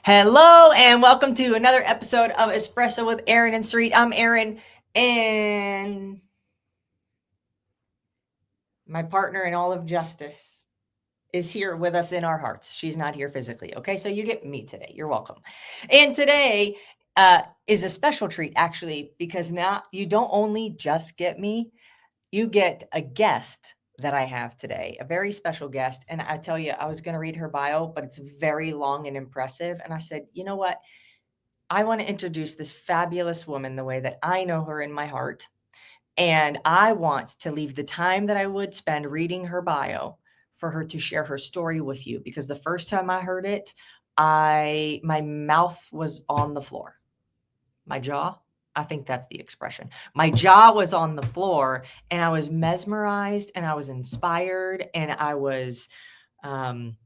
Hello and welcome to another episode of Espresso with Aaron and Sarit. I'm Aaron, and my partner in all of justice is here with us in our hearts. She's not here physically. Okay, so you get me today. You're welcome. And today is a special treat, actually, because now you don't only just get me, you get a guest that I have today, a very special guest. And I tell you, I was going to read her bio, but it's very long and impressive. And I said, you know what? I want to introduce this fabulous woman the way that I know her in my heart. And I want to leave the time that I would spend reading her bio for her to share her story with you. Because the first time I heard it, my mouth was on the floor. My jaw, I think that's the expression. My jaw was on the floor and I was mesmerized and I was inspired and I was um,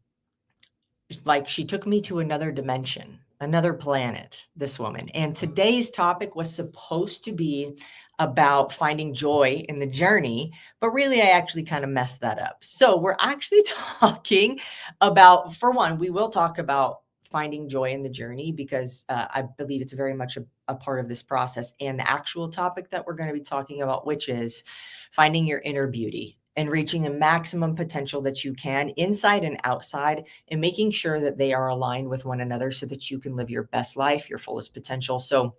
like she took me to another dimension, another planet, this woman. And today's topic was supposed to be about finding joy in the journey, but really I actually kind of messed that up. So we're actually talking about, for one, we will talk about finding joy in the journey because I believe it's very much a part of this process, and the actual topic that we're going to be talking about, which is finding your inner beauty and reaching the maximum potential that you can inside and outside, and making sure that they are aligned with one another so that you can live your best life, your fullest potential. So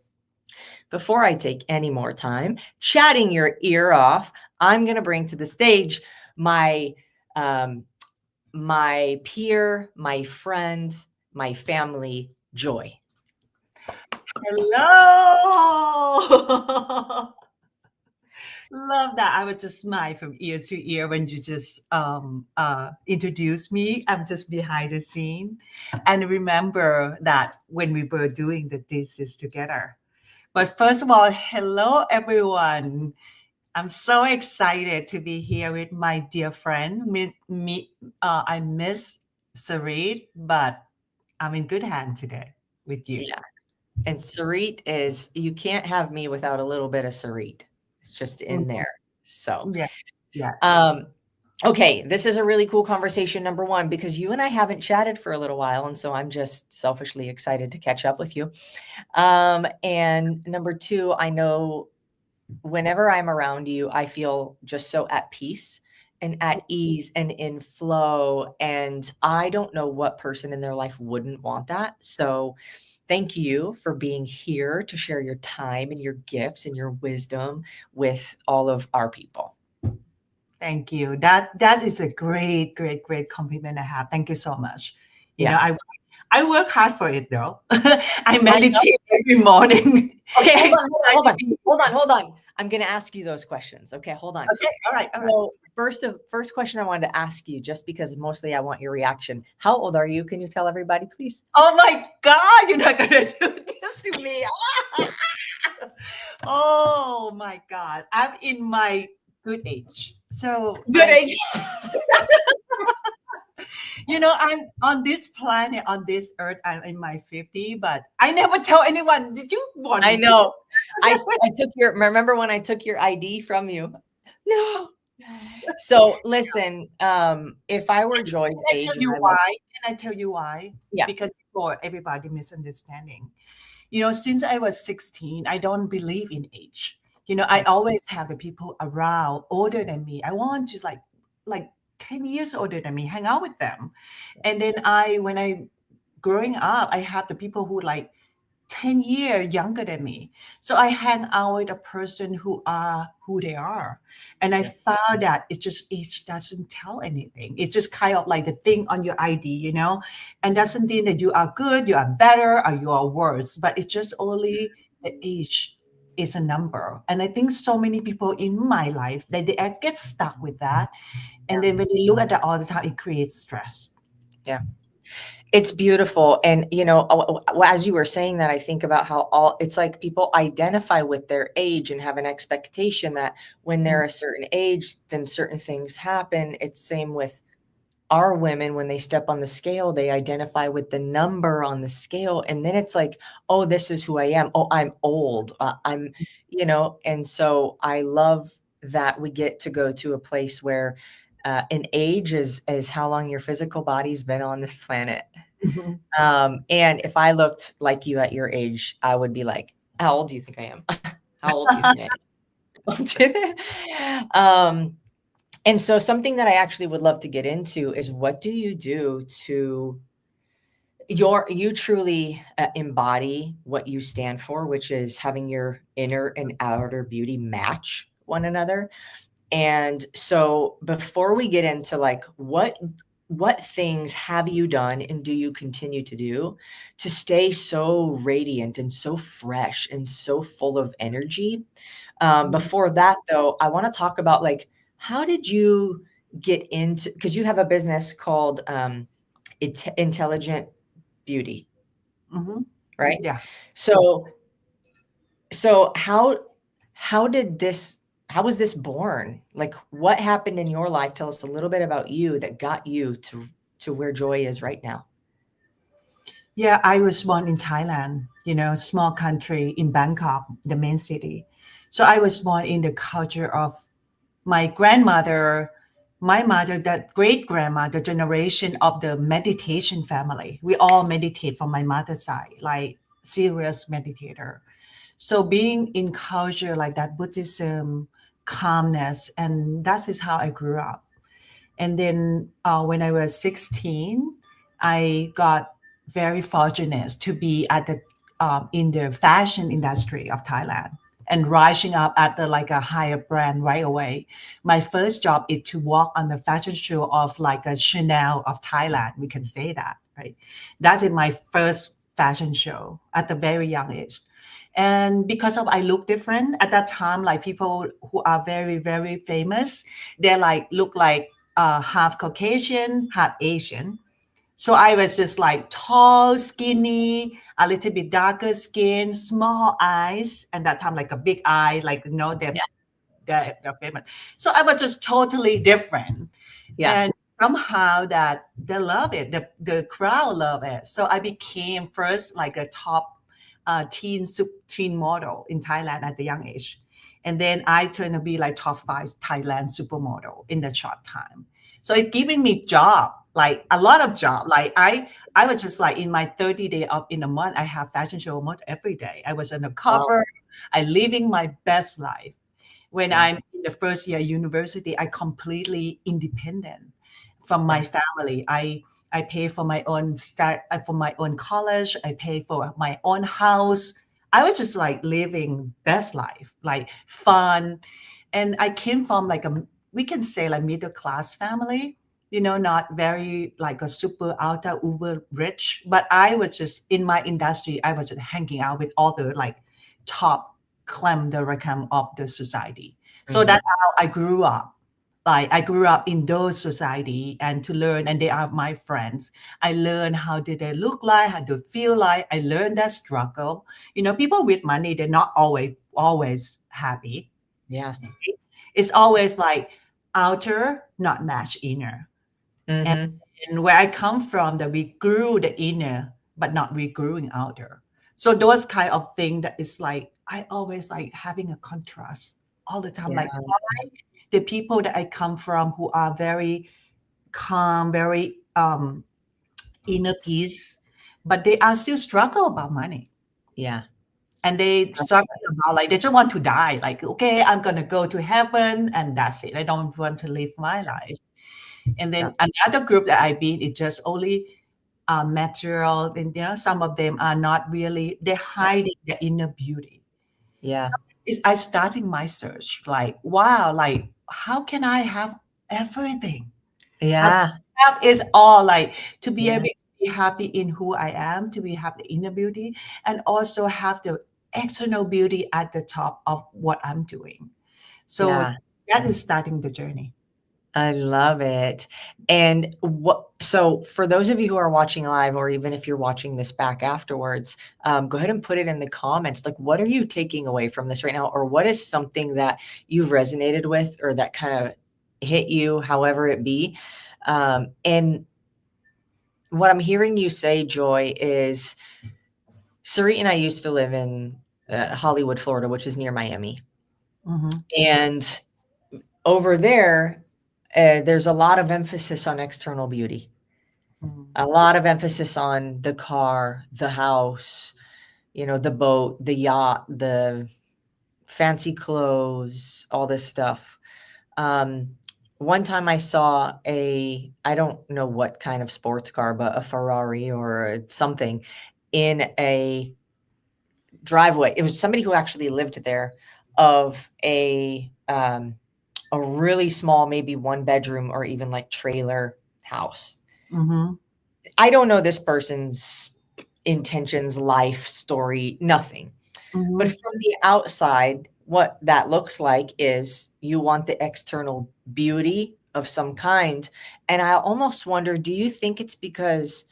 before I take any more time chatting your ear off, I'm going to bring to the stage my my peer, my friend, my family, Joy. Hello. Love that. I would just smile from ear to ear when you just introduced me. I'm just behind the scene. And remember that when we were doing the thesis together. But first of all, hello everyone. I'm so excited to be here with my dear friend. I miss Sarit, but I'm in good hand today with you. Yeah. And Sarit is, you can't have me without a little bit of Sarit. It's just in Mhm. there. So, Yeah, yeah. um, okay, this is a really cool conversation, number one, because you and I haven't chatted for a little while. And so I'm just selfishly excited to catch up with you. And number two, I know whenever I'm around you, I feel just so at peace and at ease and in flow. And I don't know what person in their life wouldn't want that. So thank you for being here to share your time and your gifts and your wisdom with all of our people. Thank you. That is a great, great, great compliment I have. Thank you so much. You know, Yeah, I work hard for it though. I I know. meditate every morning. Okay, hold Every on, hold on, time hold to on, be- hold on, hold on. I'm going to ask you those questions. Okay, hold on. Okay, all right, all right. So first question I wanted to ask you, just because mostly I want your reaction. How old are you? Can you tell everybody, please? Oh my God, you're not gonna do this to me. Oh my God. I'm in my good age. So Good age. I'm on this planet, on this earth, I'm in my 50, but I never tell anyone. Did you want I me to? know. I took your, remember when I took your ID from you? No. So listen, if I were Joy's Can I age tell and you I was, why? Can I tell you why? yeah, Because for everybody misunderstanding. Since I was 16, I don't believe in age. I mm, always have the people around older than me. I want to like 10 years older than me, hang out with them. And then when I growing up, I have the people who like 10 years younger than me. So I hang out with a person who are who they are. And I yeah, found that it doesn't tell anything. It's just kind of like the thing on your ID, and doesn't mean that you are good, you are better, or you are worse. But it's just only the age is a number. And I think so many people in my life that they get stuck with that. And yeah, then when they look at that all the time, it creates stress. yeah. It's beautiful. And, as you were saying that, I think about how it's like people identify with their age and have an expectation that when they're a certain age, then certain things happen. It's same with our women. When they step on the scale, they identify with the number on the scale. And then it's like, oh, this is who I am. Oh, I'm old. And so I love that we get to go to a place where an age is how long your physical body's been on this planet. Mhm. And if I looked like you at your age, I would be like, how old do you think I am? How old do you think I am? And so something that I actually would love to get into is, what do you do to you truly embody what you stand for, which is having your inner and outer beauty match one another. And so before we get into like what things have you done and do you continue to do to stay so radiant and so fresh and so full of energy? Mhm. Before that though, I want to talk about like, how did you get into, because you have a business called Intelligent Beauty, Mhm. right? Yes. So so how did this how was this born? Like, what happened in your life? Tell us a little bit about you that got you to where Joy is right now. Yeah, I was born in Thailand, small country in Bangkok, the main city. So I was born in the culture of my grandmother, my mother, that great grandmother generation of the meditation family. We all meditate from my mother's side, like serious meditator. So being in culture like that, Buddhism, calmness, and that is how I grew up. And then when I was 16, I got very fortunate to be at the in the fashion industry of Thailand and rising up at the, like a higher brand right away. My first job is to walk on the fashion show of like a Chanel of Thailand. We can say that, right? That is my first fashion show at the very young age. And because of I look different at that time, like people who are very, very famous, they like look like half Caucasian, half Asian. So I was just like tall, skinny, a little bit darker skin, small eyes, and that time like a big eye, like Yeah. they're famous. So I was just totally different, Yeah. and somehow that they love it, the crowd love it. So I became first like a top teen model in Thailand at the young age. And then I turned to be like top 5 Thailand supermodel in the short time. So it giving me job, like a lot of job. Like I was just like in my 30 day of in a month, I have fashion show almost every day. I was on the Wow. cover, I living my best life. When Yeah. I'm in the first year university, I completely independent from my Yeah. family. I pay for my own start for my own college. I pay for my own house. I was just like living best life, like fun. And I came from like we can say like middle class family, not very like a super ultra uber rich. But I was just in my industry, I was just hanging out with all the like top creme de la creme of the society. So Mhm. that's how I grew up. Like I grew up in those society and to learn, and they are my friends. I learned how did they look like, how do feel like. I learned that struggle. People with money, they're not always happy. Yeah. It's always like outer, not match inner. And, Mhm. and where I come from, that we grew the inner, but not we growing outer. So those kind of thing that is like I always like having a contrast all the time. Yeah. Like the people that I come from who are very calm, very inner peace, but they are still struggle about money. Yeah. And they struggle about like they just want to die. Like, okay, I'm gonna go to heaven and that's it. I don't want to live my life. And Yeah. then another group that I've been is just only material, and some of them are not really. They're Yeah. hiding their inner beauty. So Yeah. I starting my search. Like, wow, like how can I have everything? How Yeah. have is all like to be able Yeah. to be happy in who I am, to be have the inner beauty, and also have the external beauty at the top of what I'm doing. So Yeah. that is starting the journey. I love it. And so for those of you who are watching live, or even if you're watching this back afterwards, go ahead and put it in the comments. Like, what are you taking away from this right now? Or what is something that you've resonated with or that kind of hit you, however it be? And what I'm hearing you say, Joy, is Sarit and I used to live in Hollywood, Florida, which is near Miami. Mhm. And over there, there's a lot of emphasis on external beauty. Mm. A lot of emphasis on the car, the house, the boat, the yacht, the fancy clothes, all this stuff. One time I saw I don't know what kind of sports car, but a Ferrari or something in a driveway. It was somebody who actually lived there, of a really small, maybe 1 bedroom or even like trailer house. Mhm. I don't know this person's intentions, life story, nothing. But Mhm. from the outside, what that looks like is you want the external beauty of some kind. And I almost wonder, do you think it's because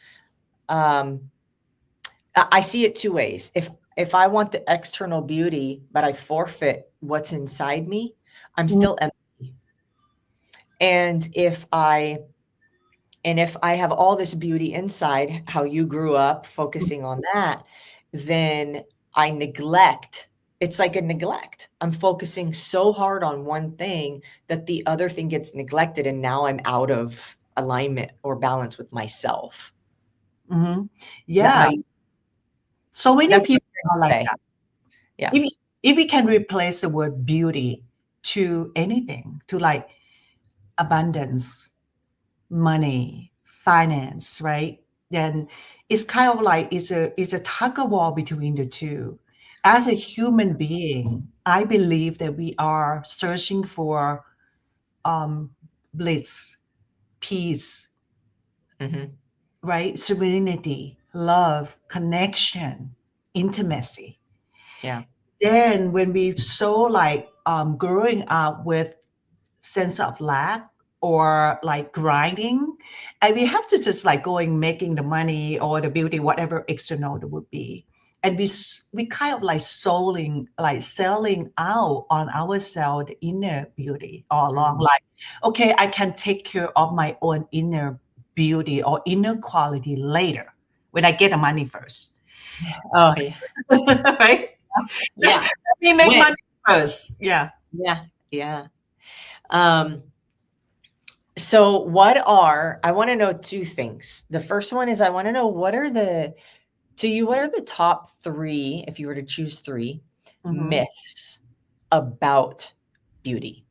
I see it two ways. If I want the external beauty, but I forfeit what's inside me, I'm Mhm. still empty. And if I have all this beauty inside, how you grew up focusing on that, then I neglect. It's like a neglect. I'm focusing so hard on one thing that the other thing gets neglected, and now I'm out of alignment or balance with myself. Mhm. Is that how Yeah. you So many that's what people I'm are like trying to that. say. Yeah. If we can replace the word beauty to anything, to like abundance, money, finance, right? Then it's kind of like it's a tug of war between the two. As a human being, I believe that we are searching for um, bliss, peace, Mhm. right? Serenity, love, connection, intimacy. Yeah. Then when we so like growing up with sense of lack or like grinding, and we have to just like going making the money or the beauty, whatever external it would be, and we kind of like selling out on ourselves the inner beauty all along, Mm. like okay, I can take care of my own inner beauty or inner quality later when I get the money first. Oh, yeah. Right. Yeah. We make When? money first. Yeah. Yeah. Yeah. Um, so I want to know two things. The first one is I want to know what are the top three, if you were to choose three, Mhm. myths about beauty?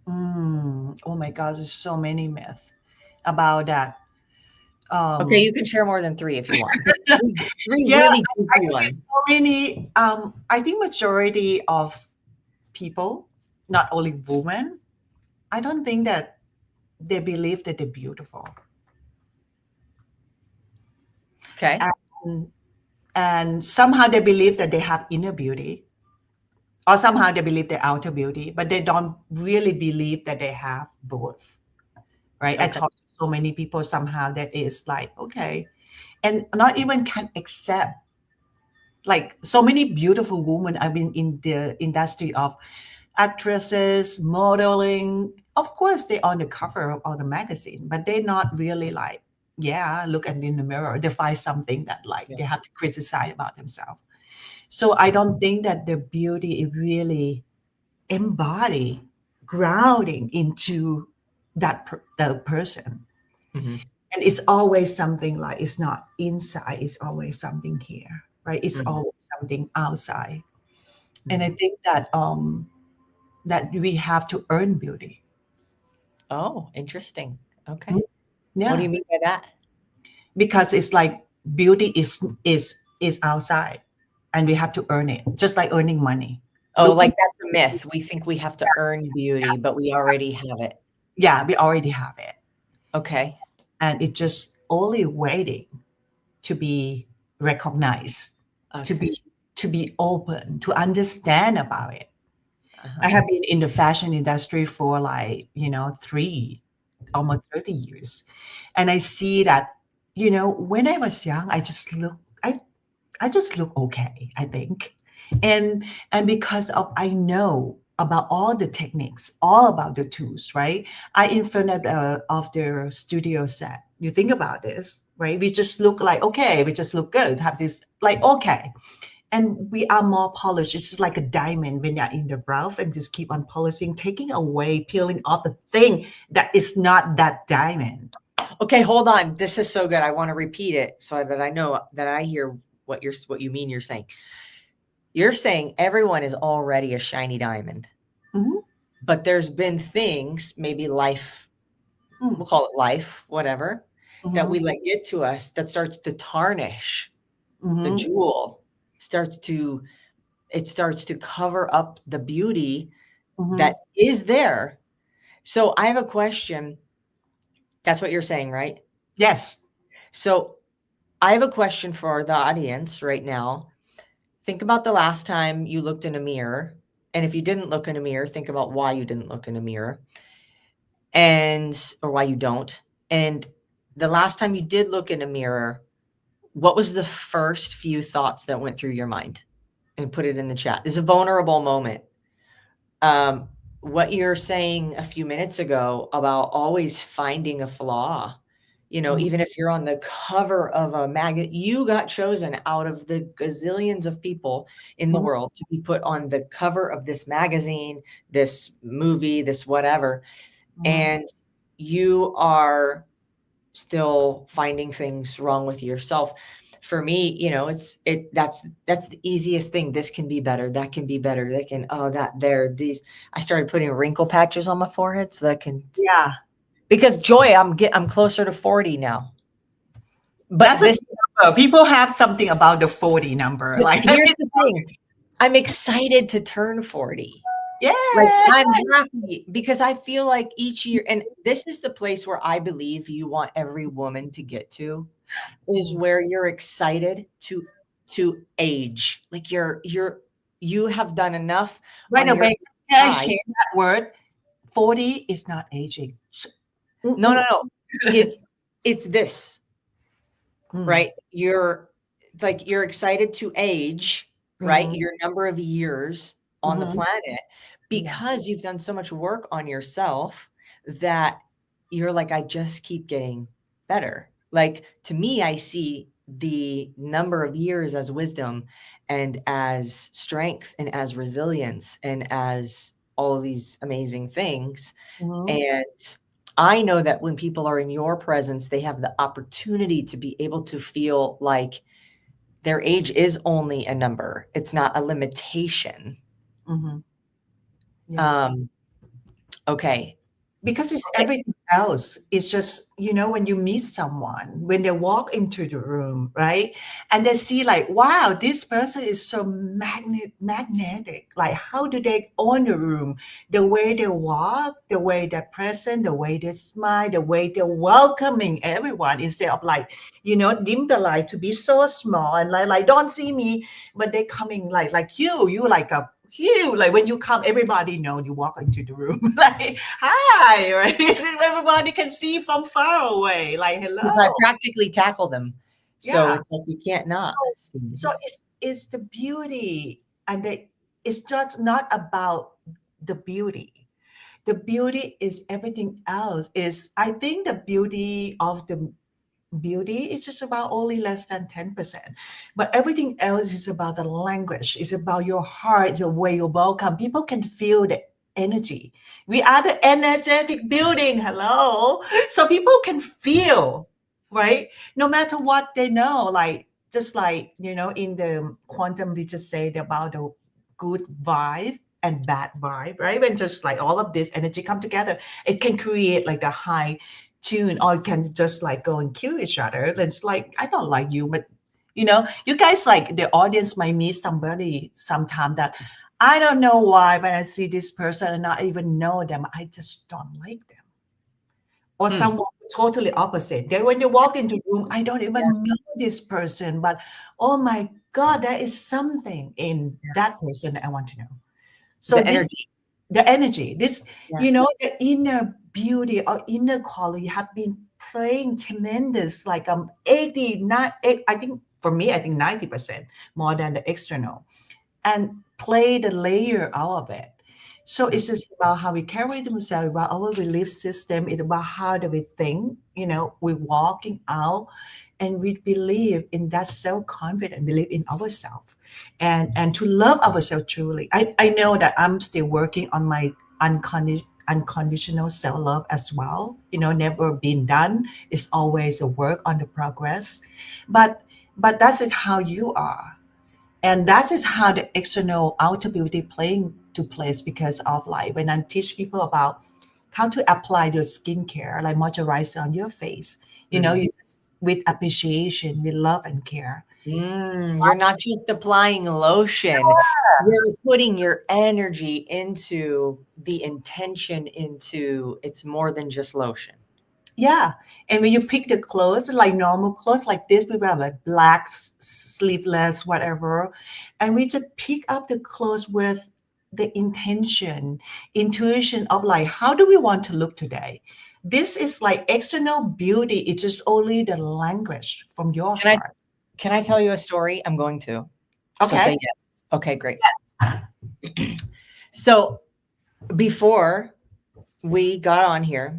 Oh my gosh, there's so many myths about that. Okay, Um, you can share more than three if you want. Pick three yeah, really juicy actually, ones. so many. I think majority of people, not only women, I don't think that they believe that they're beautiful, Okay. and and somehow they believe that they have inner beauty, or somehow they believe they're outer beauty, but they don't really believe that they have both. Right? I Okay. talk to so many people somehow that is like okay, and not even can accept like so many beautiful women I've been in the industry of actresses, modeling. Of course, they're on the cover of all the magazine, but they're not really like, yeah, look at in the mirror. They find something that like Yeah. they have to criticize about themselves. So I don't think that the beauty is really embody grounding into the person. Mhm. And it's always something like it's not inside, it's always something here, right? It's Mhm. always something outside. And I Mhm. think that we have to earn beauty. Oh, interesting. Mm. Okay. What do Yeah, you mean by that? because it's like beauty is outside and we have to earn it, just like earning money. Oh, Look, like that's a myth. We think we have to earn beauty, but we already have it. yeah, we already have it. Okay. And it's just only waiting to be recognized, to Okay. be to be open, to understand about it. I Uh-huh. have been in the fashion industry for like, almost 30 years. And I see that, when I was young, I just look okay, I think. And because of I know about all the techniques, all about the tools, right? I in front of the studio set. You think about this, right? We just look like okay, we just look good, have this like okay. And we are more polished. It's just like a diamond when you're in the rough and just keep on polishing, taking away, peeling off the thing that is not that diamond. Okay, hold on. This is so good. I want to repeat it so that I know that I hear what you mean you're saying. You're saying everyone is already a shiny diamond. Mhm. But there's been things, maybe life, we'll call it life, whatever, that we let get to us that starts to tarnish the jewel, it starts to cover up the beauty that is there. So I have a question. That's what you're saying, right? Yes. So I have a question for the audience right now. Think about the last time you looked in a mirror. And if you didn't look in a mirror, think about why you didn't look in a mirror or why you don't. And the last time you did look in a mirror, what was the first few thoughts that went through your mind? And put it in the chat. This is a vulnerable moment. What you're saying a few minutes ago about always finding a flaw, even if you're on the cover of a magazine, you got chosen out of the gazillions of people in the world to be put on the cover of this magazine, this movie, this whatever. And you are still finding things wrong with yourself. For me, that's the easiest thing. This can be better. That can be better. I started putting wrinkle patches on my forehead so that Yeah. because Joy, I'm closer to 40 now. But That's a number. People have something about the 40 number. Like, here's the thing. I'm excited to turn 40. yeah. Like I'm happy because I feel like each year, and this is the place where I believe you want every woman to get to, is where you're excited to age. Like you have done enough. By the on your way, can I side. share that word? 40 is not aging. No. It's this, right? You're excited to age, right? Your number of years on the planet, because you've done so much work on yourself that you're like, I just keep getting better. Like, to me, I see the number of years as wisdom and as strength and as resilience and as all of these amazing things. And I know that when people are in your presence, they have the opportunity to be able to feel like their age is only a number. It's not a limitation. Okay. Because it's everything else. It's just, when you meet someone, when they walk into the room, right? And they see like, wow, this person is so magnetic. Like, how do they own the room? The way they walk, the way they're present, the way they smile, the way they're welcoming everyone instead of like, dim the light to be so small and like don't see me, but they're coming like you like a huge, like when you come, everybody know you walk into the room like, hi, right? Everybody can see from far away, like, hello. Because I practically tackle them. So Yeah. it's like you can't not see me. So it's the beauty, and it's just not about the beauty. The beauty is everything else. I think the beauty of the beauty is just about only less than 10%, but everything else is about the language. It's about your heart, the way you welcome. People can feel the energy. We are the energetic building. Hello. So people can feel, right? No matter what they know, like, just like, in the quantum, we just said about the good vibe and bad vibe, right? When just like all of this energy come together, it can create like the high tune, or can just like go and kill each other. It's like, I don't like you, but you guys, like the audience might meet somebody sometime that I don't know why when I see this person and not even know them, I just don't like them. Or someone totally opposite. Then when you walk into the room, I don't even know this person, but oh my God, there is something in that person that I want to know. So the energy, this, the inner beauty or inner quality have been playing tremendous, like 89, I think for me, I think 90% more than the external, and play the layer out of it. So it's just about how we carry themselves, about our belief system. It's about how do we think, we're walking out and we believe in that self-confidence, believe in ourselves, and to love ourselves truly. I know that I'm still working on my unconditional self-love as well. Never been done. It's always a work on the progress. But that is how you are. And that is how the external outer beauty playing to place, because of like when I teach people about how to apply your skincare, like moisturizer on your face, Mhm. you with appreciation, with love and care. You're not just applying lotion. You're putting your energy into the intention into it's more than just lotion. Yeah. And when you pick the clothes, like normal clothes like this, we wear like black, sleeveless, whatever. And we just pick up the clothes with the intention, intuition of like, how do we want to look today? This is like external beauty. It's just only the language from your Can I heart. can I tell you a story? I'm going to. So Okay. say yes. Okay, great. So before we got on here,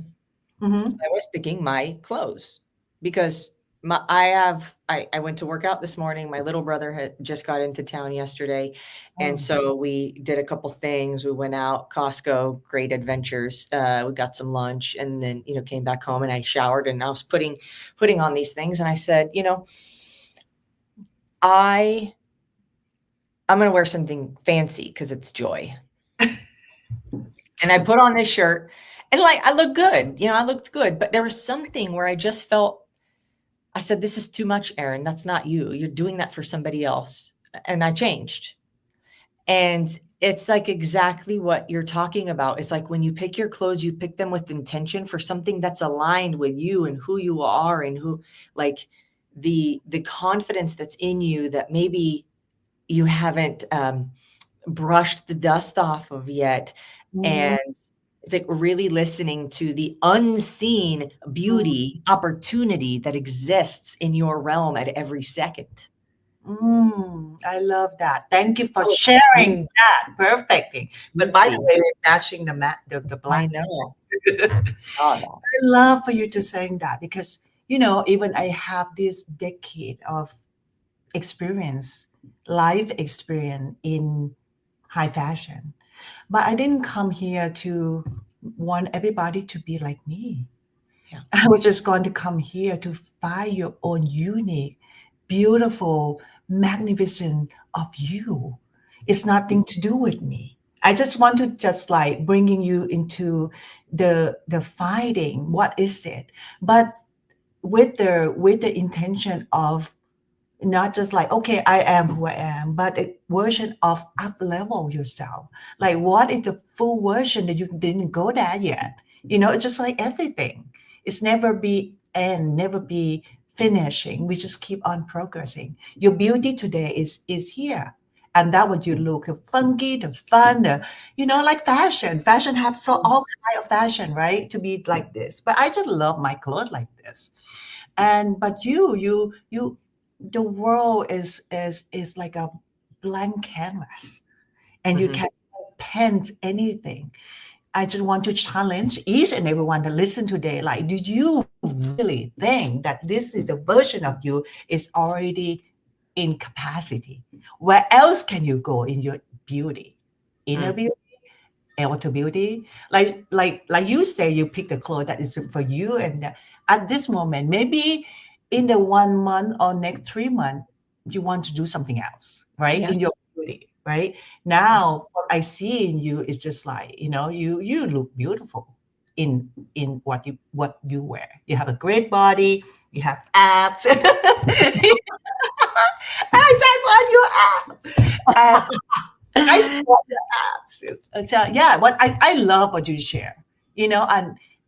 Mm-hmm. I was picking my clothes because I went to work out this morning. My little brother had just got into town yesterday, and Oh. so we did a couple things. We went out, Costco, great adventures. We got some lunch, and then came back home and I showered and I was putting on these things, and I said, I I'm gonna wear something fancy because it's joy. And I put on this shirt, and like I look good, I looked good, but there was something where I just felt I said, "This is too much, Erin. That's not you. You're doing that for somebody else." And I changed. And it's like exactly what you're talking about. It's like when you pick your clothes, you pick them with intention for something that's aligned with you and who you are and who like the confidence that's in you that maybe you haven't brushed the dust off of yet. Mm-hmm. And it's like really listening to the unseen beauty opportunity that exists in your realm at every second. I love that. Thank you for Oh, sharing that. Perfectly. But by the juicy. way, we're matching the I black. know. I Oh, no. love for you to saying that because even I have this decade of experience, life experience in high fashion, but I didn't come here to want everybody to be like me. Yeah. I was just going to come here to find your own unique, beautiful, magnificent of you. It's nothing to do with me. I just want to just like bringing you into the fighting. What is it? But with the intention of not just like okay I am who I am, but a version of up level yourself. Like what is the full version that you didn't go there yet? It's just like everything. It's never be end, never be finishing. We just keep on progressing. Your beauty today is here, and that what you look the funky, the fun, like fashion have so all kind of fashion, right, to be like this. But I just love my clothes like this. And but you the world is like a blank canvas, and you Mhm. can paint anything. I just want to challenge each and everyone to listen today, like, do you really think that this is the version of you is already in capacity? Where else can you go in your beauty? Inner Mm. beauty, outer beauty. Like you say, you pick the clothes that is for you, and at this moment, maybe in the 1 month or next 3 months, you want to do something else, right? Yeah. In your beauty, right? Now, what I see in you is just like you look beautiful in what you wear. You have a great body. You have abs. I just want your abs. I saw the ads. So yeah, what I love what you share,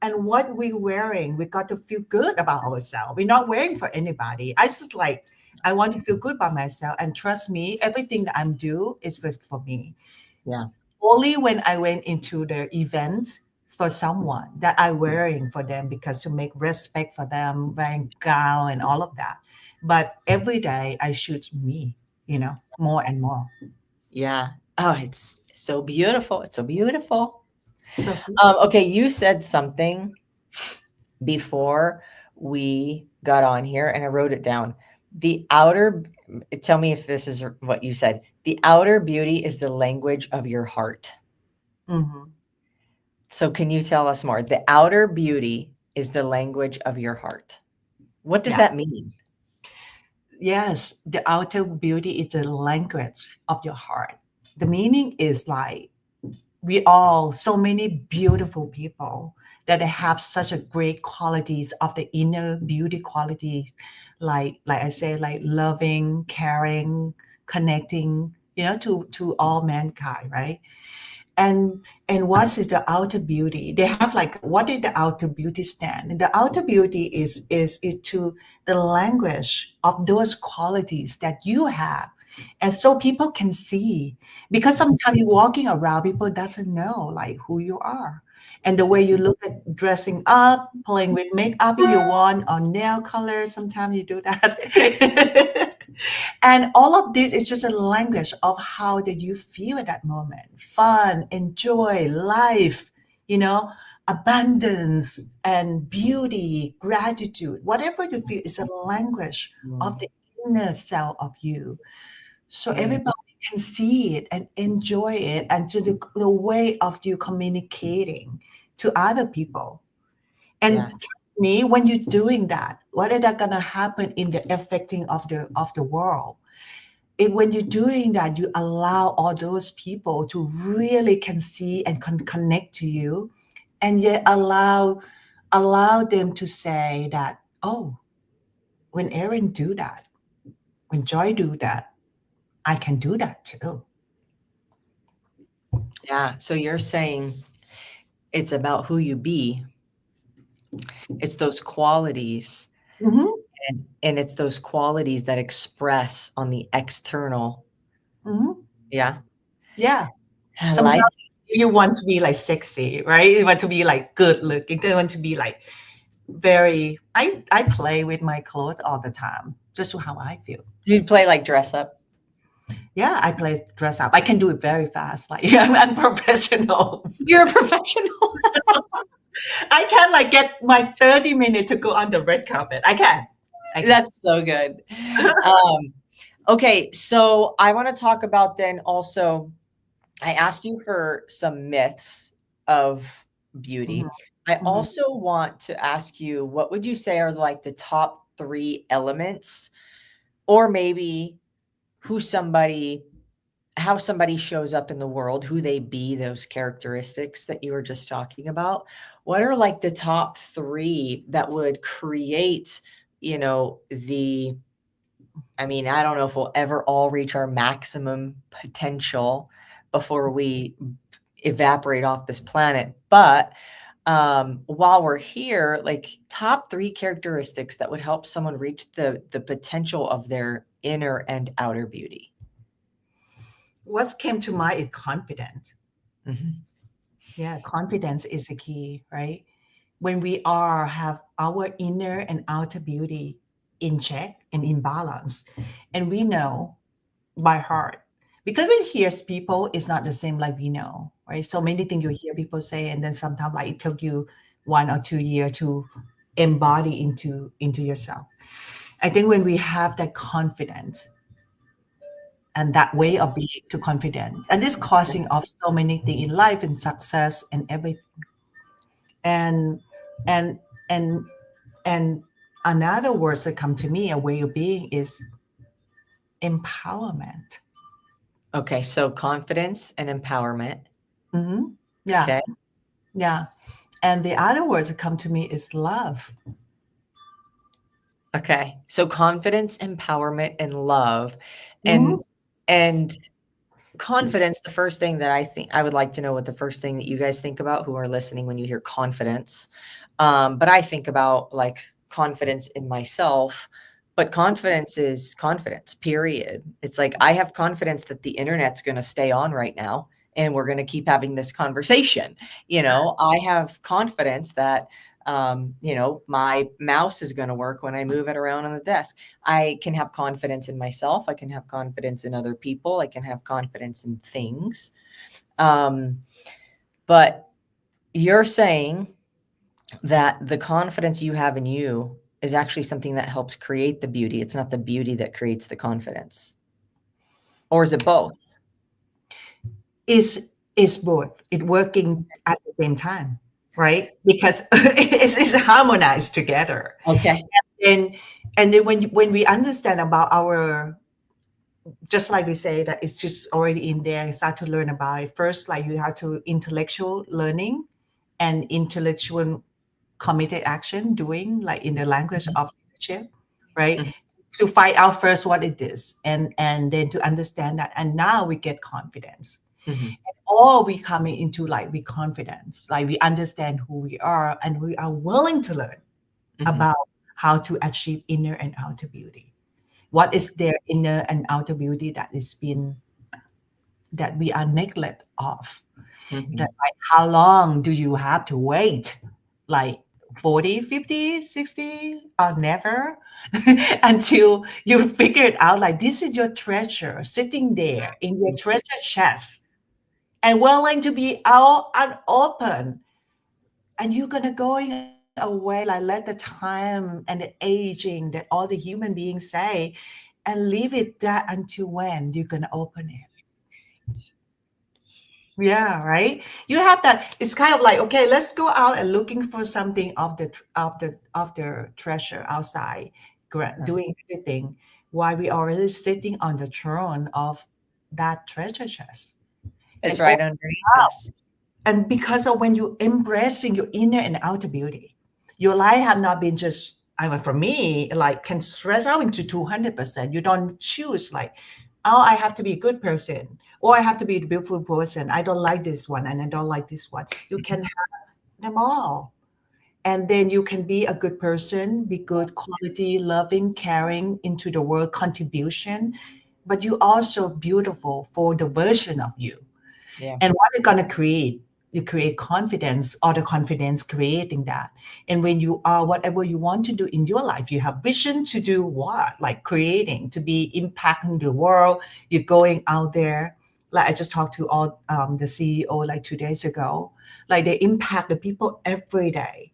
and what we're wearing, we got to feel good about ourselves. We're not wearing for anybody. I just like I want to feel good about myself, and trust me, everything that I'm do is for me. Yeah. Only when I went into the event for someone that I wearing for them because to make respect for them, wearing gown and all of that. But every day I shoot me, more and more. Yeah. Oh, it's so beautiful. It's so beautiful. So Okay, you said something before we got on here, and I wrote it down. The outer, tell me if this is what you said. The outer beauty is the language of your heart. mhm. So can you tell us more? The outer beauty is the language of your heart. What does Yeah. that mean? Yes, the outer beauty is the language of your heart. The meaning is like we all so many beautiful people that they have such a great qualities of the inner beauty qualities, like I say, like loving, caring, connecting, to all mankind, right? And what is the outer beauty? They have like, what did the outer beauty stand? And the outer beauty is to the language of those qualities that you have, and so people can see. Because sometimes you're walking around, people doesn't know like who you are, and the way you look at dressing up, playing with makeup if you want, or nail color. Sometimes you do that. And all of this is just a language of how that you feel at that moment. Fun, enjoy, life, you know, abundance and beauty, gratitude, whatever you feel is a language of Mm, the inner self of you. So mm, everybody can see it and enjoy it, and to the way of you communicating to other people. And yeah. trust me, when you're doing that, what is that gonna happen in the affecting of the world? When you're doing that, you allow all those people to really can see and connect to you, and yet allow them to say that, oh, when Erin do that, when Joy do that, I can do that too. Yeah. So you're saying it's about who you be. It's those qualities, Hmm. and it's those qualities that express on the external. Hmm. Yeah. Yeah. I Sometimes like. you want to be like sexy, right? You want to be like good looking. You want to be like very. I play with my clothes all the time, just to how I feel. You play like dress up. Yeah, I play dress up. I can do it very fast. Like I'm professional. You're a professional. I can like get my 30 minutes to go on the red carpet. I can. I can. That's so good. Um, okay, so I want to talk about then also, I asked you for some myths of Mhm, beauty. I mhm. also want to ask you, what would you say are like the top 3 elements, or maybe who somebody how somebody shows up in the world, who they be, those characteristics that you were just talking about. What are like the top 3 that would create, the I mean, I don't know if we'll ever all reach our maximum potential before we evaporate off this planet, but while we're here, like top 3 characteristics that would help someone reach the potential of their inner and outer beauty. What came to mind is confidence. Mhm. Yeah, confidence is the key, right? When we are have our inner and outer beauty in check and in balance, and we know by heart, because we hear people is not the same like we know, right? So many things you hear people say, and then sometimes like it took you 1 or 2 years to embody into yourself. I think when we have that confidence and that way of being too confident, and this causing of so many things in life and success and everything, and and and and another words that come to me, a way of being, is empowerment. Okay, so confidence and empowerment. Hmm. Yeah, Okay. yeah. And the other words that come to me is love. Okay. So confidence, empowerment, and love. Hmm. And confidence, the first thing that I would like to know what the first thing that you guys think about who are listening when you hear confidence. But I think about like confidence in myself, but confidence is confidence, period. It's like I have confidence that the internet's going to stay on right now and we're going to keep having this conversation. I have confidence that my mouse is going to work when I move it around on the desk. I can have confidence in myself. I can have confidence in other people. I can have confidence in things. Um, but you're saying that the confidence you have in you is actually something that helps create the beauty. It's not the beauty that creates the confidence. Or is it both? Is It's both. It working at the same time, right? Because it's harmonized together. Okay. And and then when we understand about our, just like we say that it's just already in there, start to learn about it. First, like you have to intellectual learning and intellectual committed action doing, like in the language Mhm. of leadership, right? Mhm. To find out first what it is, and then to understand that, and now we get confidence, Mhm. or we coming into like we confidence, like we understand who we are and we are willing to learn Mhm. about how to achieve inner and outer beauty. What is their inner and outer beauty that is been, that we are neglect of, that Mhm. like how long do you have to wait, like 40, 50, 60, or never until you figure it out, like this is your treasure sitting there in your treasure chest and willing to be out and open, and you're gonna going away, like let the time and the aging that all the human beings say, and leave it that until when you're gonna open it. Yeah, right. You have that. It's kind of like, okay, let's go out and looking for something of the treasure outside, Mhm. doing everything while we already sitting on the throne of that treasure chest. It's And right underneath us. and because of when you embracing your inner and outer beauty, your life have not been just, I mean, for me, like can stretch out into 200%. You don't choose like, oh, I have to be a good person, or I have to be a beautiful person. I don't like this one and I don't like this one. You can Mhm. have them all. And then you can be a good person, be good quality, loving, caring into the world contribution, but you also beautiful for the version of you. Yeah. And what you're gonna create, you create confidence, or the confidence creating that. And when you are whatever you want to do in your life, you have vision to do what, like creating, to be impacting the world. You're going out there. Like I just talked to all the CEO like 2 days ago. Like they impact the people every day.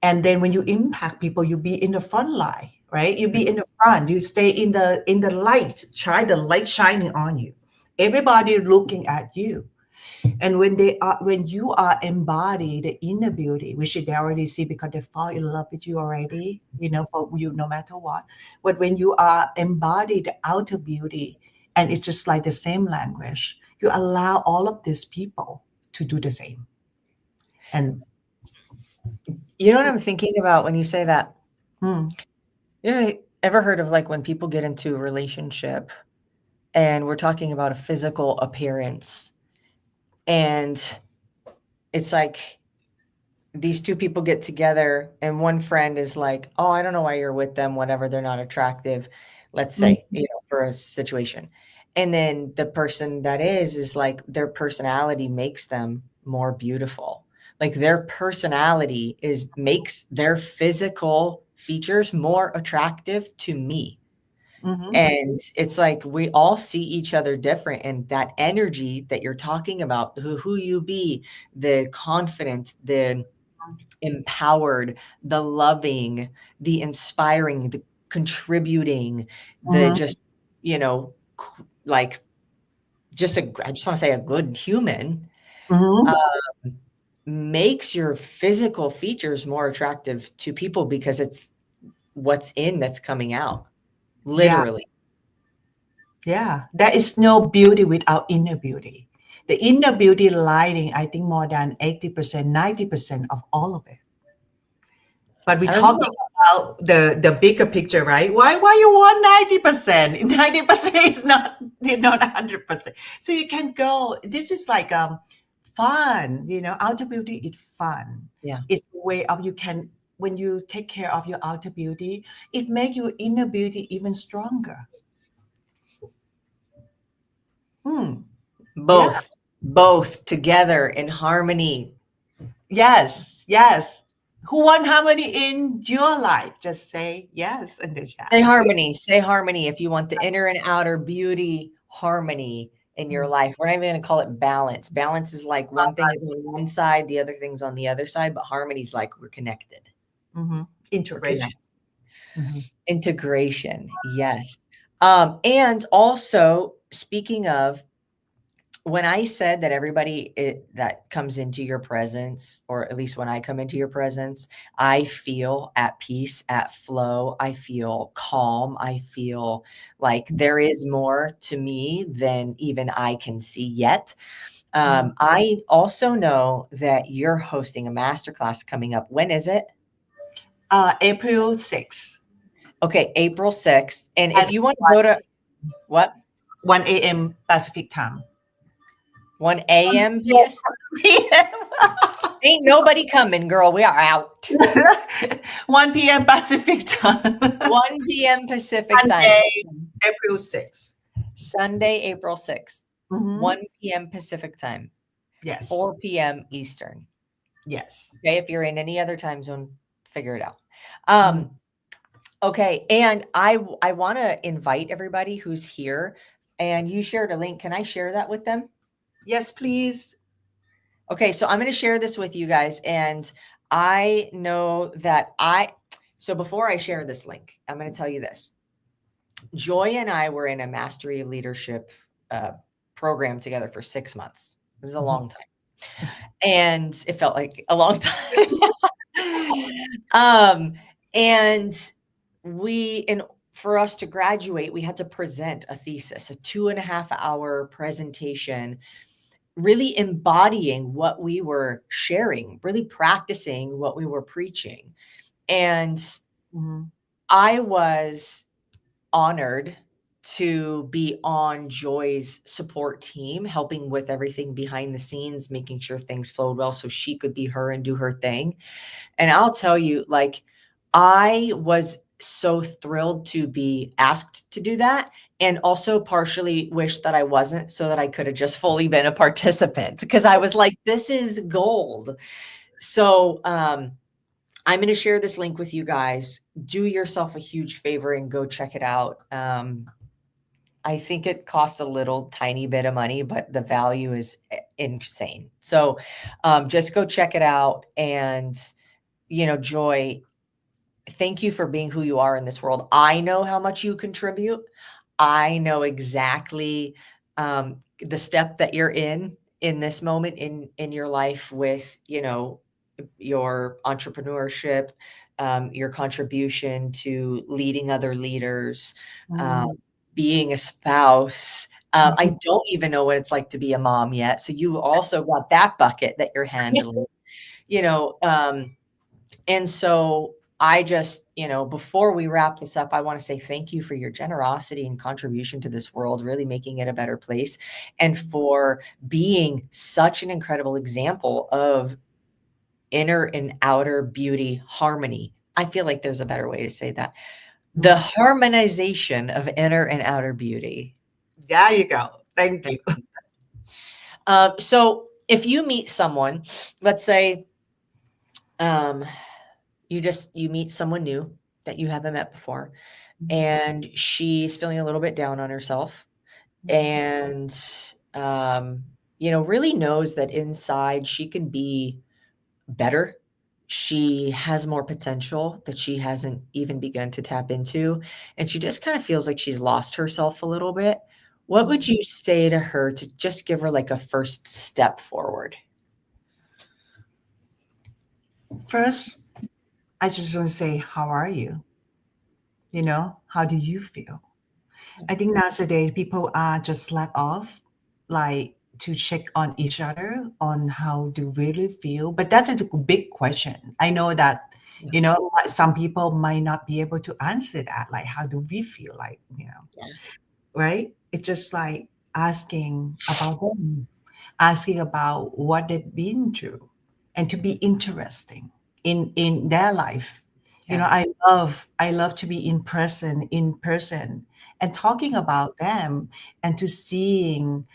And then when you impact people, you be in the front line, right? You be in the front. You stay in the light, shine the light shining on you. Everybody looking at you. And when you are embody the inner beauty, which they already see because they fall in love with you already, for you no matter what. But when you are embody the outer beauty, and it's just like the same language, you allow all of these people to do the same. And You know what I'm thinking about when you say that? mm, You know, ever heard of like when people get into a relationship and we're talking about a physical appearance, and it's like these two people get together and one friend is like, "Oh, I don't know why you're with them, whatever, they're not attractive." Let's mm, say, for a situation. And then the person that is like their personality makes them more beautiful. Like their personality makes their physical features more attractive to me. mhm, And it's like we all see each other different, and that energy that you're talking about, who you be, the confidence, the empowered, the loving, the inspiring, the contributing, the mhm, just, like I just want to say a good human, uh, mhm. makes your physical features more attractive to people because it's what's in that's coming out, Yeah, literally. yeah. There is no beauty without inner beauty. The inner beauty lighting, I think more than 80%, 90% of all of it. But we're I remember talking about the bigger picture, right? Why you want 90%? 90% is not 100%. So you can go. This is like fun, outer beauty is fun. yeah. It's a way of you can, when you take care of your outer beauty, it make your inner beauty even stronger. Hmm. Yeah. Both together in harmony. Yes. Yes. Who want harmony in your life? Just say yes in the chat. Say harmony if you want the inner and outer beauty harmony in your Mm. life. We're not even gonna call it balance. Balance is like one thing is on one side, the other thing's on the other side, but harmony is like we're connected. Mhm. We're Integration. connected. Mhm. Integration, yes. And also, speaking of, when I said that everybody that comes into your presence, or at least when I come into your presence, I feel at peace, at flow. I feel calm. I feel like there is more to me than even I can see yet. I also know that you're hosting a masterclass coming up. When is it? April 6th. Okay, April 6th. And if And you want to go to what? 1 a.m. Pacific time. 1 a.m. PS? Ain't nobody coming, girl. We are out. 1 p.m. Pacific time. 1 p.m. Pacific time. Sunday, April 6th. Sunday, April 6th. Mhm. 1 p.m. Pacific time. Yes. 4 p.m. Eastern. Yes. Okay, if you're in any other time zone, figure it out. Mhm. Okay, and I want to invite everybody who's here, and you shared a link. Can I share that with them? Yes, please. Okay, so I'm going to share this with you guys, and I know that so before I share this link, I'm going to tell you this. Joy and I were in a Mastery of Leadership program together for 6 months. This is a long time. And it felt like a long time. And for us to graduate, we had to present a thesis, a 2.5-hour presentation, really embodying what we were sharing, really practicing what we were preaching. And I was honored to be on Joy's support team, helping with everything behind the scenes, making sure things flowed well so she could be her and do her thing. And I'll tell you, like, I was so thrilled to be asked to do that, and also partially wished that I wasn't, so that I could have just fully been a participant, because I was like, this is gold. So I'm going to share this link with you guys. Do yourself a huge favor and go check it out. I think it costs a little tiny bit of money, but the value is insane. So just go check it out. And, Joy, thank you for being who you are in this world. I know how much you contribute. I know exactly the step that you're in this moment in your life with, your entrepreneurship, your contribution to leading other leaders, being a spouse. I don't even know what it's like to be a mom yet. So you've also got that bucket that you're handling, and so I just, before we wrap this up, I want to say thank you for your generosity and contribution to this world, really making it a better place, and for being such an incredible example of inner and outer beauty harmony. I feel like there's a better way to say that. The harmonization of inner and outer beauty. There you go. Thank you. So if you meet someone, let's say, you meet someone new that you haven't met before, and she's feeling a little bit down on herself, and really knows that inside she can be better. She has more potential that she hasn't even begun to tap into, and she just kind of feels like she's lost herself a little bit. What would you say to her to just give her like a first step forward? First, I just want to say, how are you? How do you feel? I think nowadays people are just lack of like to check on each other on how to really feel. But that is a big question. I know that, some people might not be able to answer that. Like, how do we feel? Like, right? It's just like asking about them, asking about what they've been through, and to be interesting in their life. I love to be in person and talking about them, and to seeing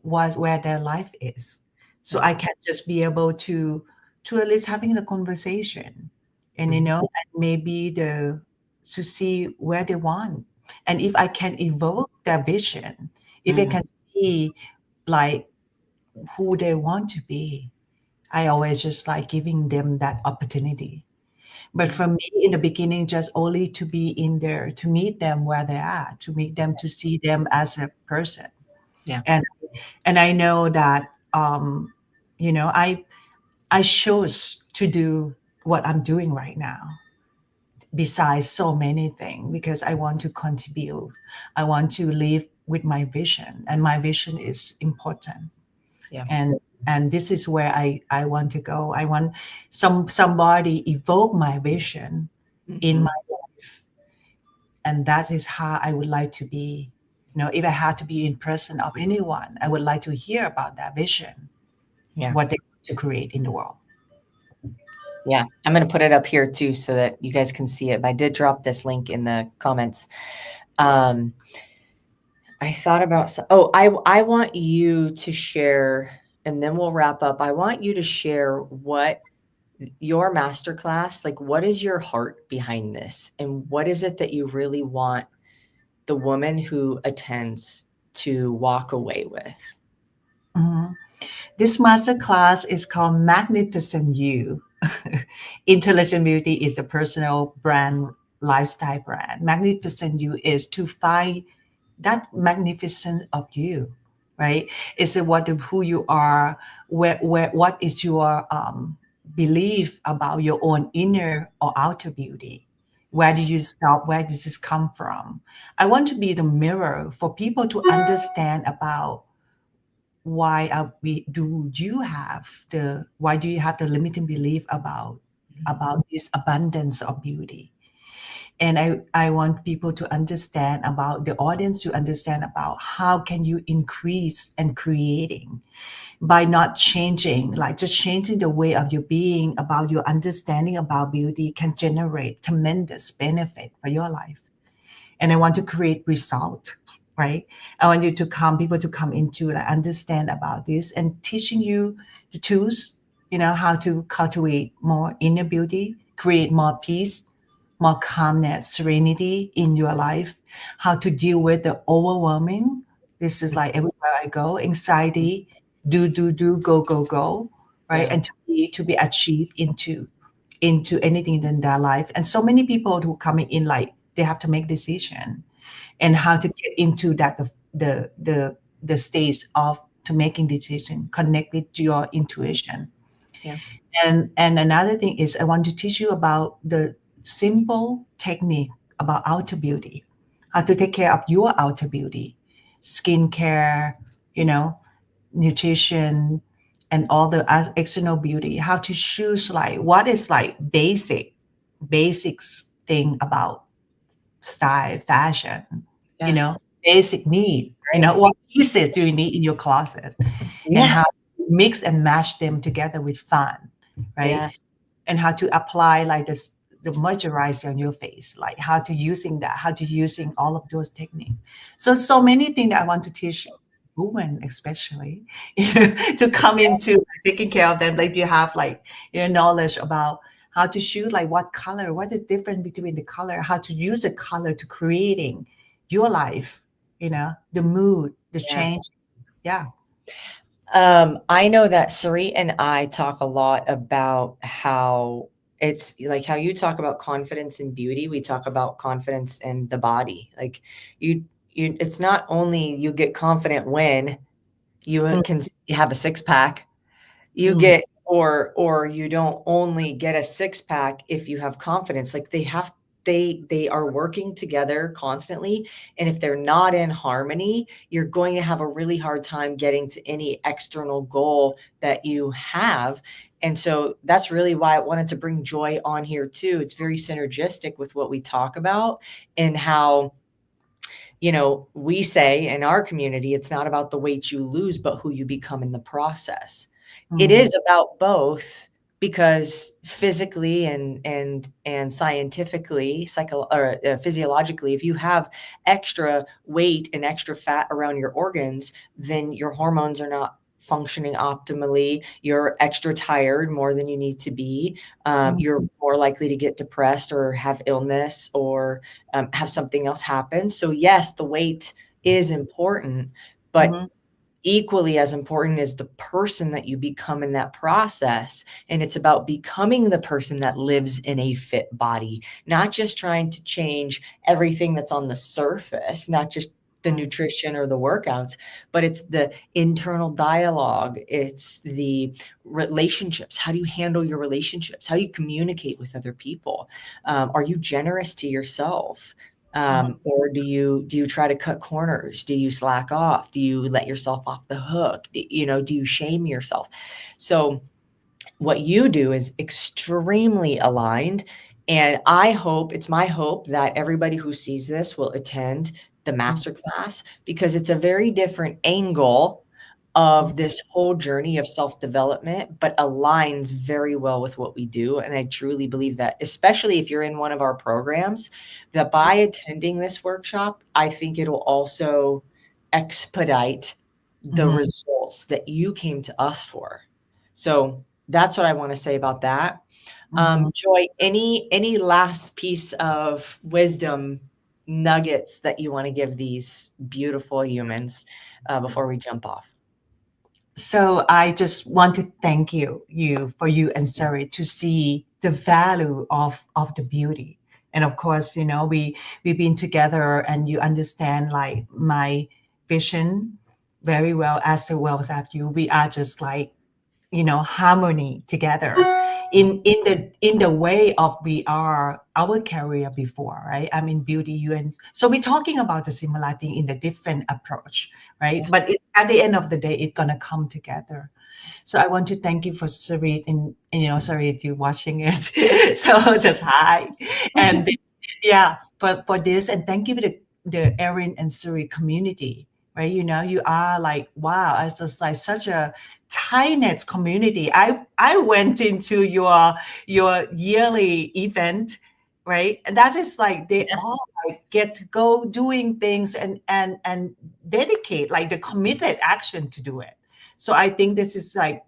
where their life is, so I can just be able to at least having a conversation, and and maybe to see where they want, and if I can evoke their vision, if I can see like who they want to be, I always just like giving them that opportunity. But for me, in the beginning, just only to be in there, to meet them where they are, to meet them, to see them as a person. Yeah. And And I know that, you know, I chose to do what I'm doing right now, besides so many things, because I want to contribute. I want to live with my vision, and my vision is important. Yeah. And this is where I want to go. I want somebody evoke my vision in Mhm. my life, and that is how I would like to be. You know, if I had to be in presence of anyone, I would like to hear about that vision, Yeah. what they want to create in the world. Yeah. I'm going to put it up here too so that you guys can see it. But I did drop this link in the comments. I thought about, I want you to share, and then we'll wrap up. I want you to share what your masterclass, like, what is your heart behind this? And what is it that you really want the woman who attends to walk away with? Mhm. This masterclass is called Magnificent You. Intelligent Beauty is a personal brand, lifestyle brand. Magnificent You is to find that magnificent of you, right? It's what who you are, where what is your belief about your own inner or outer beauty. Where did you stop? Where does this come from? I want to be the mirror for people to understand about why do you have the limiting belief about this abundance of beauty. And I want people to understand, about the audience to understand about how can you increase and creating by not changing, like just changing the way of your being, about your understanding about beauty can generate tremendous benefit for your life. And I want to create result, right? I want people to come into, like, understand about this, and teaching you the tools, how to cultivate more inner beauty, create more peace, more calmness, serenity in your life, how to deal with the overwhelming. This is like everywhere I go, anxiety, do, go, right? Yeah. And to be achieved into anything in their life. And so many people who coming in, like, they have to make decision, and how to get into that, the stage of to making decision, connect with your intuition. Yeah. And another thing is, I want to teach you about the simple technique about outer beauty, how to take care of your outer beauty, skincare, you know, nutrition, and all the external beauty. How to choose, like, what is like basics thing about style, fashion, Yeah. basic need. Right. What pieces do you need in your closet, and Yeah. how to mix and match them together with fun, right? Yeah. And how to apply, like, this the moisturizer on your face, like how to using all of those techniques. So many things that I want to teach women, especially, to come into taking care of them. Like, you have, like, your knowledge about how to shoot, like, what is different between the color, how to use the color to creating your life, the mood, the Yeah. change. Yeah. I know that Sari and I talk a lot about how it's like how you talk about confidence in beauty. We talk about confidence in the body. Like, it's not only you get confident when you can have a six pack, you Mm-hmm. get, or you don't only get a six pack if you have confidence. Like, they are working together constantly, and if they're not in harmony, you're going to have a really hard time getting to any external goal that you have. And so that's really why I wanted to bring Joy on here too. It's very synergistic with what we talk about, and how, we say in our community, it's not about the weight you lose, but who you become in the process. It Mm-hmm. is about both, because physically and scientifically, physiologically, if you have extra weight and extra fat around your organs, then your hormones are not functioning optimally. You're extra tired more than you need to be. You're more likely to get depressed or have illness, or have something else happen. So yes, the weight is important, but Mm-hmm. equally as important is the person that you become in that process. And it's about becoming the person that lives in a fit body, not just trying to change everything that's on the surface, not just the nutrition or the workouts, but it's the internal dialogue. It's the relationships. How do you handle your relationships? How do you communicate with other people? Are you generous to yourself? Or do you try to cut corners? Do you slack off? Do you let yourself off the hook? Do you shame yourself? So what you do is extremely aligned. And it's my hope that everybody who sees this will attend the masterclass, because it's a very different angle of this whole journey of self-development, but aligns very well with what we do. And I truly believe that, especially if you're in one of our programs, that by attending this workshop, I think it'll also expedite the results that you came to us for. So that's what I want to say about that. Joy, any last piece of wisdom nuggets that you want to give these beautiful humans before we jump off? So I just want to thank you for you and Sari to see the value of the beauty. And of course, we've been together and you understand like my vision very well as well as you. We are just like, harmony together in the way of we are our career before, right? I'm in beauty, you and so we're talking about the similar thing in the different approach, right? Yeah. But at the end of the day, it's gonna come together. So I want to thank you for Sarit and Sarit, you watching it. So just hi. And yeah, for this, and thank you for the Erin and Sarit community, right? You are like, wow, it's just like such a tight-knit community. I went into your yearly event, right? And that is like they all like get to go doing things and dedicate like the committed action to do it. So I think this is like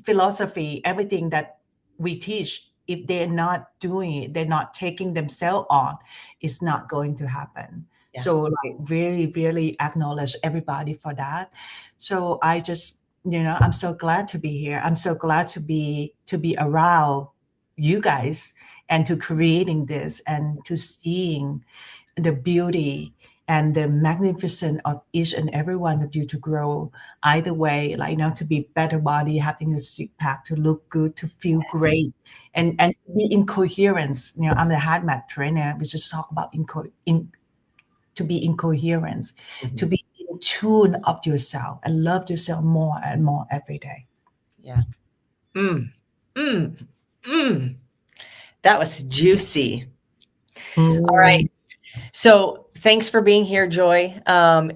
philosophy, everything that we teach. If they're not doing it, they're not taking themselves on, it's not going to happen. Yeah. So like really, really acknowledge everybody for that. So I just, I'm so glad to be here. I'm so glad to be around you guys and to creating this and to seeing the beauty and the magnificence of each and every one of you to grow either way, like to be better body, having a six pack, to look good, to feel great, and be in coherence. I'm the heart math trainer. We just talk about to be in coherence, to be in tune of yourself and love yourself more and more every day. Yeah. That was juicy. All right. So thanks for being here, Joy.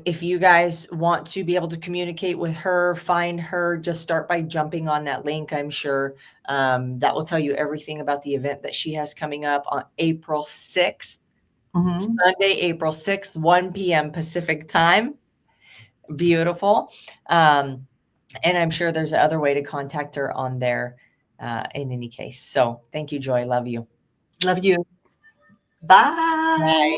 If you guys want to be able to communicate with her, find her, just start by jumping on that link. I'm sure that will tell you everything about the event that she has coming up on April 6th, Sunday, April 6th, 1 p.m. Pacific time. Beautiful. And I'm sure there's another way to contact her on there in any case. So thank you, Joy. Love you. Love you. Bye. Bye.